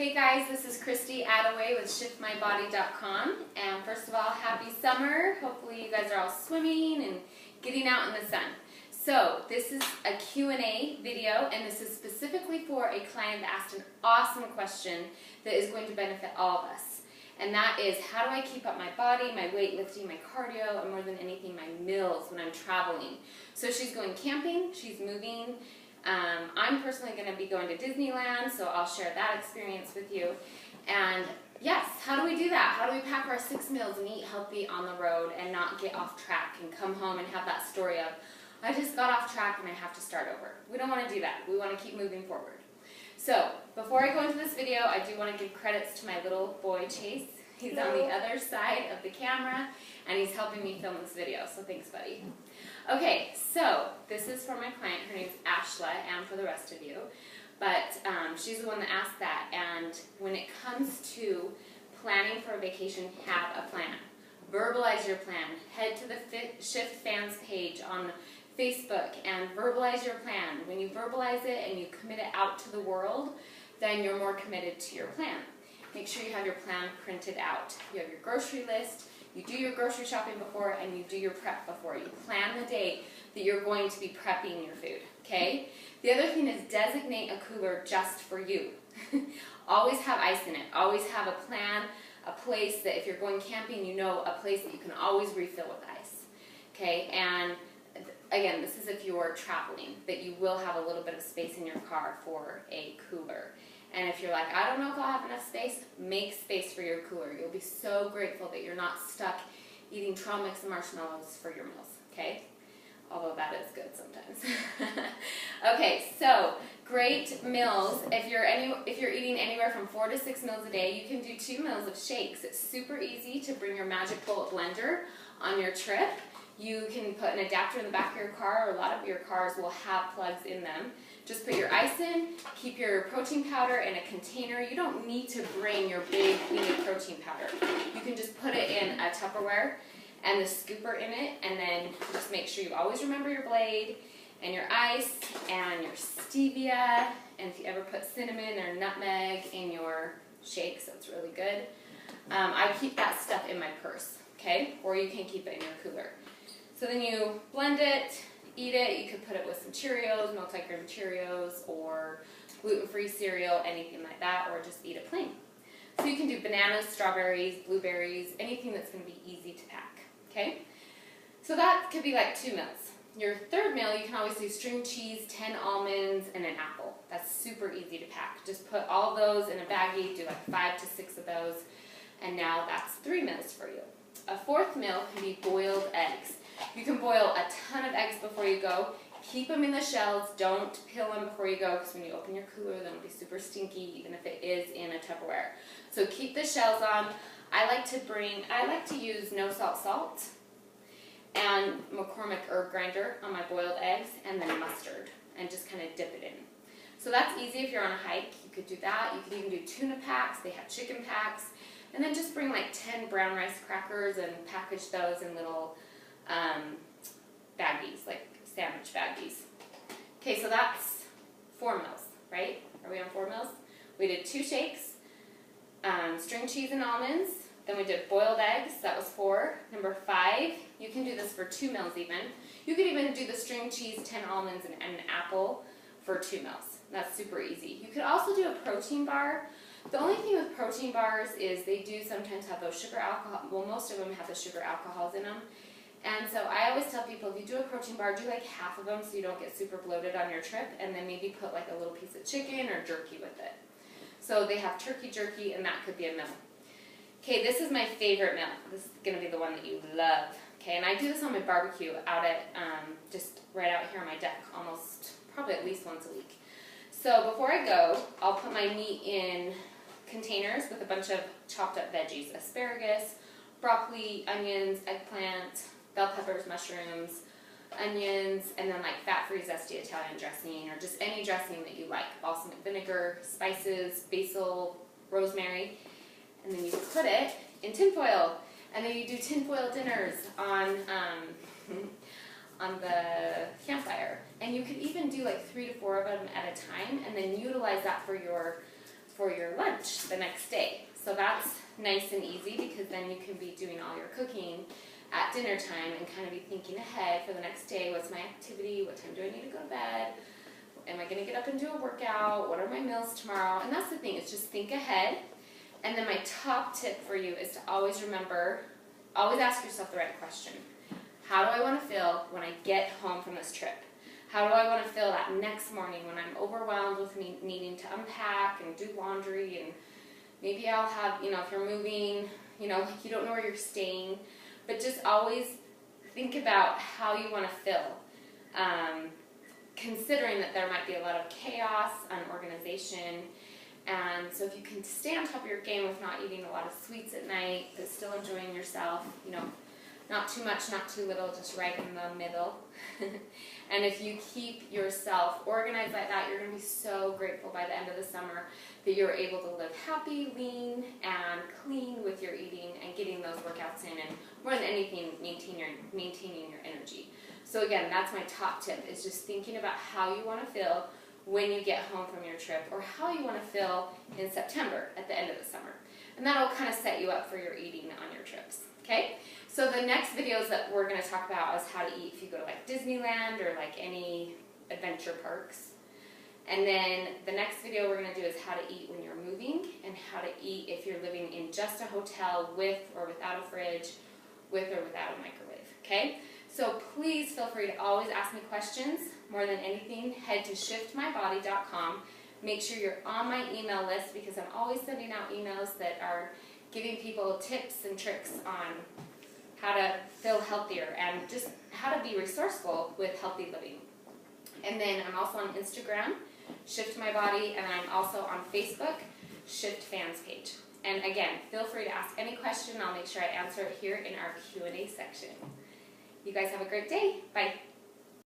Hey guys, this is Christy Attaway with ShiftMyBody.com, and first of all, happy summer. Hopefully you guys are all swimming and getting out in the sun. So this is a Q&A video, and this is specifically for a client that asked an awesome question that is going to benefit all of us. And that is, how do I keep up my body, my weightlifting, my cardio, and more than anything, my meals when I'm traveling? So she's going camping, she's moving. I'm personally going to be going to Disneyland, so I'll share that experience with you. And yes, how do we do that? How do we pack our 6 meals and eat healthy on the road and not get off track and come home and have that story of, I just got off track and I have to start over? We don't want to do that. We want to keep moving forward. So before I go into this video, I do want to give credits to my little boy Chase. He's on the other side of the camera and he's helping me film this video, so thanks buddy. Okay, so this is for my client. Her name's Ashla, and for the rest of you. But she's the one that asked that, and when it comes to planning for a vacation, have a plan. Verbalize your plan. Head to the Shift Fans page on Facebook and verbalize your plan. When you verbalize it and you commit it out to the world, then you're more committed to your plan. Make sure you have your plan printed out. You have your grocery list. You do your grocery shopping before, and you do your prep before. You plan the day that you're going to be prepping your food, okay? The other thing is designate a cooler just for you. Always have ice in it. Always have a plan, a place that if you're going camping, you know a place that you can always refill with ice, okay? And again, this is if you're traveling, that you will have a little bit of space in your car for a cooler. And if you're like, I don't know if I'll have enough space, make space for your cooler. You'll be so grateful that you're not stuck eating trail mix and marshmallows for your meals, okay? Although that is good sometimes. Okay, so great meals. If you're eating anywhere from 4 to 6 meals a day, you can do 2 meals of shakes. It's super easy to bring your Magic Bullet blender on your trip. You can put an adapter in the back of your car, or a lot of your cars will have plugs in them. Just put your ice in, keep your protein powder in a container. You don't need to bring your big heated protein powder. You can just put it in a Tupperware and the scooper in it, and then just make sure you always remember your blade and your ice and your stevia, and if you ever put cinnamon or nutmeg in your shakes, that's really good. I keep that stuff in my purse, okay? Or you can keep it in your cooler. So then you blend it, eat it. You could put it with some Cheerios, multi-grain Cheerios, or gluten-free cereal, anything like that, or just eat it plain. So you can do bananas, strawberries, blueberries, anything that's going to be easy to pack, okay? So that could be like 2 meals. Your third meal, you can always do string cheese, 10 almonds, and an apple. That's super easy to pack. Just put all those in a baggie, do like 5 to 6 of those, and now that's 3 meals for you. A fourth meal can be boiled eggs. You can boil a ton of eggs before you go. Keep them in the shells. Don't peel them before you go, because when you open your cooler, then it'll be super stinky, even if it is in a Tupperware. So keep the shells on. I like to use no salt and McCormick herb grinder on my boiled eggs, and then mustard, and just kind of dip it in. So that's easy if you're on a hike. You could do that. You could even do tuna packs. They have chicken packs. And then just bring like 10 brown rice crackers and package those in little baggies, like sandwich baggies. Okay, so that's 4 meals, right? Are we on 4 meals? We did 2 shakes, string cheese and almonds, then we did boiled eggs, that was 4. Number 5, you can do this for 2 meals even. You could even do the string cheese, 10 almonds, and an apple for 2 meals. That's super easy. You could also do a protein bar. The only thing with protein bars is they do sometimes have those sugar alcohol, well most of them have the sugar alcohols in them. And so I always tell people, if you do a protein bar, do like half of them so you don't get super bloated on your trip, and then maybe put like a little piece of chicken or jerky with it. So they have turkey jerky, and that could be a meal. Okay, this is my favorite meal. This is going to be the one that you love. Okay, and I do this on my barbecue out at, just right out here on my deck, probably at least once a week. So before I go, I'll put my meat in containers with a bunch of chopped up veggies: asparagus, broccoli, onions, eggplant, bell peppers, mushrooms, onions, and then like fat-free zesty Italian dressing, or just any dressing that you like. Balsamic vinegar, spices, basil, rosemary, and then you put it in tinfoil. And then you do tinfoil dinners on the campfire. And you could even do like 3 to 4 of them at a time, and then utilize that for for your lunch the next day. So that's nice and easy because then you can be doing all your cooking at dinner time and kind of be thinking ahead for the next day. What's my activity? What time do I need to go to bed? Am I going to get up and do a workout? What are my meals tomorrow? And that's the thing, is just think ahead. And then my top tip for you is to always remember, always ask yourself the right question. How do I want to feel when I get home from this trip? How do I want to feel that next morning when I'm overwhelmed with me needing to unpack and do laundry, and maybe I'll have, if you're moving, like you don't know where you're staying, but just always think about how you want to feel. Considering that there might be a lot of chaos, unorganization, and so if you can stay on top of your game with not eating a lot of sweets at night, but still enjoying yourself, not too much, not too little, just right in the middle. And if you keep yourself organized like that, you're going to be so grateful by the end of the summer that you're able to live happy, lean, and clean with your eating and getting those workouts in, and more than anything, maintaining your energy. So again, that's my top tip, is just thinking about how you want to feel when you get home from your trip, or how you want to feel in September at the end of the summer. And that'll kind of set you up for your eating on your trips, okay? So the next videos that we're going to talk about is how to eat if you go to like Disneyland or like any adventure parks. And then the next video we're going to do is how to eat when you're moving, and how to eat if you're living in just a hotel with or without a fridge, with or without a microwave, okay? So please feel free to always ask me questions. More than anything, head to shiftmybody.com. Make sure you're on my email list, because I'm always sending out emails that are giving people tips and tricks on how to feel healthier and just how to be resourceful with healthy living. And then I'm also on Instagram, Shift My Body, and I'm also on Facebook, Shift Fans page. And again, feel free to ask any question. I'll make sure I answer it here in our Q&A section. You guys have a great day. Bye.